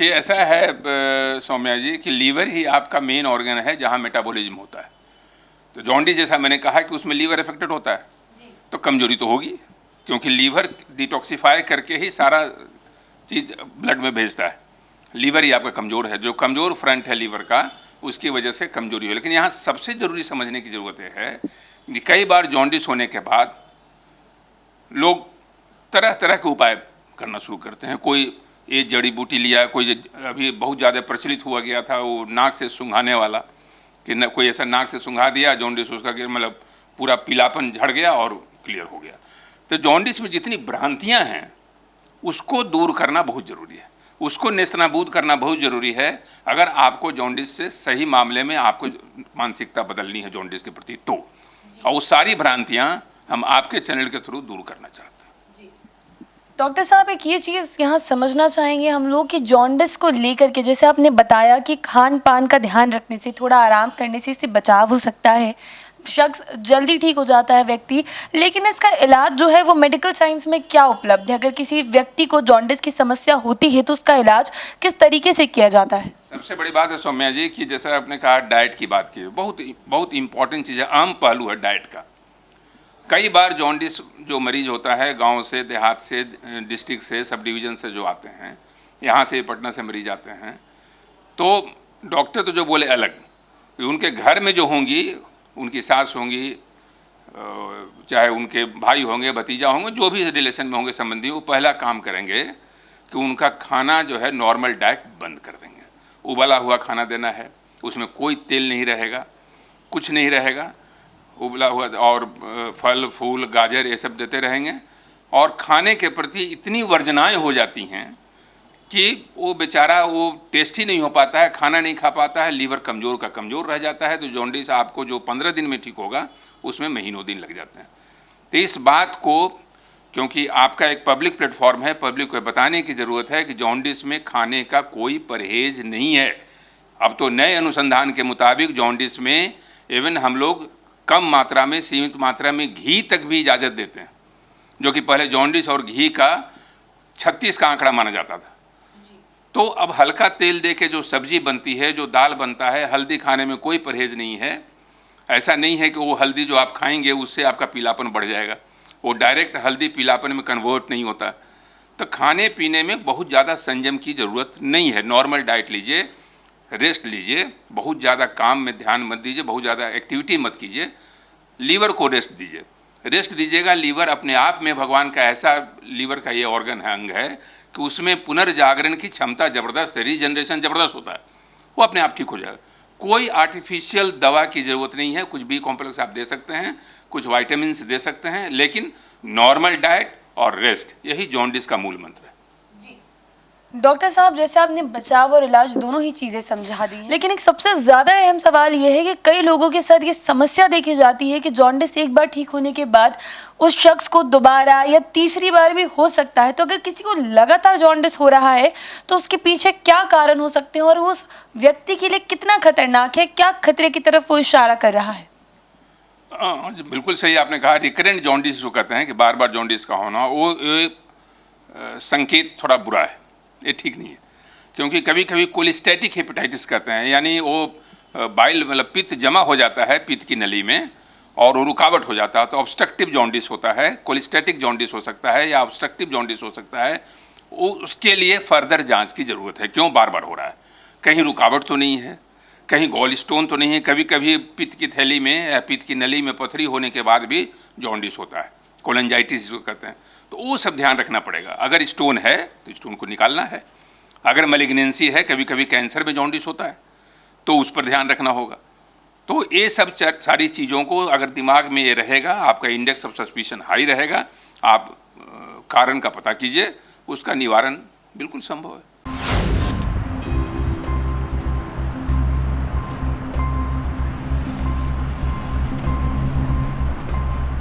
देखिए ऐसा है सौम्या जी कि लीवर ही आपका मेन ऑर्गन है जहाँ मेटाबॉलिज्म होता है। तो जॉन्डिस जैसा मैंने कहा कि उसमें लीवर अफेक्टेड होता है तो कमजोरी तो होगी, क्योंकि लीवर डिटॉक्सिफाई करके ही सारा चीज़ ब्लड में भेजता है। लीवर ही आपका कमज़ोर है, जो कमज़ोर फ्रंट है लीवर का, उसकी वजह से कमजोरी हो। लेकिन यहाँ सबसे ज़रूरी समझने की ज़रूरत है कि कई बार जॉन्डिस होने के बाद लोग तरह तरह के उपाय करना शुरू करते हैं। कोई ये जड़ी बूटी लिया, कोई अभी बहुत ज़्यादा प्रचलित हुआ गया था वो नाक से सूंघाने वाला, कि न कोई ऐसा नाक से सूंघा दिया जॉन्डिस उसका कि मतलब पूरा पीलापन झड़ गया और क्लियर हो गया। तो जॉन्डिस में जितनी भ्रांतियां हैं उसको दूर करना बहुत ज़रूरी है, उसको नेस्तनाबूद करना बहुत ज़रूरी है। अगर आपको जॉन्डिस से सही मामले में आपको मानसिकता बदलनी है जॉन्डिस के प्रति, तो और वो सारी भ्रांतियां हम आपके चैनल के थ्रू दूर करना चाहते हैं। डॉक्टर साहब, एक ये चीज़ यहाँ समझना चाहेंगे हम लोग कि जॉन्डिस को लेकर के, जैसे आपने बताया कि खान पान का ध्यान रखने से, थोड़ा आराम करने से इससे बचाव हो सकता है, शख्स जल्दी ठीक हो जाता है व्यक्ति, लेकिन इसका इलाज जो है वो मेडिकल साइंस में क्या उपलब्ध है? अगर किसी व्यक्ति को जॉन्डिस की समस्या होती है तो उसका इलाज किस तरीके से किया जाता है? सबसे बड़ी बात है सौम्या जी कि जैसा आपने कहा डाइट की बात की, बहुत इंपॉर्टेंट चीज़ है, अहम पहलू है डाइट का। कई बार जॉन्डिस जो मरीज होता है गांव से, देहात से, डिस्ट्रिक्ट से, सब डिवीज़न से जो आते हैं, यहाँ से पटना से मरीज आते हैं, तो डॉक्टर तो जो बोले अलग, उनके घर में जो होंगी, उनकी सास होंगी, चाहे उनके भाई होंगे, भतीजा होंगे, जो भी रिलेशन में होंगे संबंधी, वो पहला काम करेंगे कि उनका खाना जो है नॉर्मल डाइट बंद कर देंगे। उबला हुआ खाना देना है, उसमें कोई तेल नहीं रहेगा, कुछ नहीं रहेगा, उबला हुआ, और फल फूल गाजर ये सब देते रहेंगे। और खाने के प्रति इतनी वर्जनाएं हो जाती हैं कि वो बेचारा वो टेस्ट ही नहीं हो पाता है, खाना नहीं खा पाता है, लीवर कमज़ोर का कमज़ोर रह जाता है। तो जॉन्डिस आपको जो 15 दिन में ठीक होगा उसमें महीनों दिन लग जाते हैं। तो इस बात को, क्योंकि आपका एक पब्लिक प्लेटफॉर्म है, पब्लिक को बताने की ज़रूरत है कि जॉन्डिस में खाने का कोई परहेज़ नहीं है। अब तो नए अनुसंधान के मुताबिक जॉन्डिस में इवन हम लोग कम मात्रा में, सीमित मात्रा में घी तक भी इजाज़त देते हैं, जो कि पहले जॉन्डिस और घी का 36 का आंकड़ा माना जाता था। तो अब हल्का तेल दे के जो सब्जी बनती है, जो दाल बनता है, हल्दी खाने में कोई परहेज़ नहीं है। ऐसा नहीं है कि वो हल्दी जो आप खाएंगे उससे आपका पीलापन बढ़ जाएगा, वो डायरेक्ट हल्दी पीलापन में कन्वर्ट नहीं होता। तो खाने पीने में बहुत ज़्यादा संयम की ज़रूरत नहीं है। नॉर्मल डाइट लीजिए, रेस्ट लीजिए, बहुत ज़्यादा काम में ध्यान मत दीजिए, बहुत ज़्यादा एक्टिविटी मत कीजिए, लीवर को रेस्ट दीजिए। रेस्ट दीजिएगा, लीवर अपने आप में भगवान का ऐसा, लीवर का ये ऑर्गन है, अंग है कि उसमें पुनर्जागरण की क्षमता ज़बरदस्त है, रीजनरेशन ज़बरदस्त होता है, वो अपने आप ठीक हो जाएगा। कोई आर्टिफिशियल दवा की ज़रूरत नहीं है, कुछ बी कॉम्प्लेक्स आप दे सकते हैं, कुछ वाइटामिन दे सकते हैं, लेकिन नॉर्मल डाइट और रेस्ट, यही जॉन्डिस का मूल मंत्र है। डॉक्टर साहब, जैसे आपने बचाव और इलाज दोनों ही चीज़ें समझा दी, लेकिन एक सबसे ज़्यादा अहम सवाल ये है कि कई लोगों के साथ ये समस्या देखी जाती है कि जॉन्डिस एक बार ठीक होने के बाद उस शख्स को दोबारा या तीसरी बार भी हो सकता है। तो अगर किसी को लगातार जॉन्डिस हो रहा है तो उसके पीछे क्या कारण हो सकते हैं और उस व्यक्ति के लिए कितना खतरनाक है, क्या खतरे की तरफ वो इशारा कर रहा है? बिल्कुल सही आपने कहा। रिकरेंट जॉन्डिस जो कहते हैं कि बार बार जॉन्डिस का होना, वो संकेत थोड़ा बुरा है, ये ठीक नहीं है। क्योंकि कभी कभी कोलिस्टेटिक हेपेटाइटिस कहते हैं, यानी वो बाइल मतलब पित्त जमा हो जाता है पित्त की नली में और वो रुकावट हो जाता है, तो ऑब्स्ट्रक्टिव जॉन्डिस होता है। कोलिस्टेटिक जॉन्डिस हो सकता है या ऑब्स्ट्रक्टिव जॉन्डिस हो सकता है। उसके लिए फर्दर जांच की ज़रूरत है, क्यों बार बार हो रहा है, कहीं रुकावट तो नहीं है, कहीं गॉल स्टोन तो नहीं है। कभी कभी पित्त की थैली में या पित्त की नली में पथरी होने के बाद भी जॉन्डिस होता है, कोलेंजाइटिस जो कहते हैं। तो वो सब ध्यान रखना पड़ेगा। अगर स्टोन है तो स्टोन को निकालना है, अगर मैलिग्नेंसी है, कभी कभी कैंसर में जॉन्डिस होता है, तो उस पर ध्यान रखना होगा। तो ये सब सारी चीज़ों को अगर दिमाग में ये रहेगा, आपका इंडेक्स ऑफ सस्पिशन हाई रहेगा, आप कारण का पता कीजिए, उसका निवारण बिल्कुल संभव है।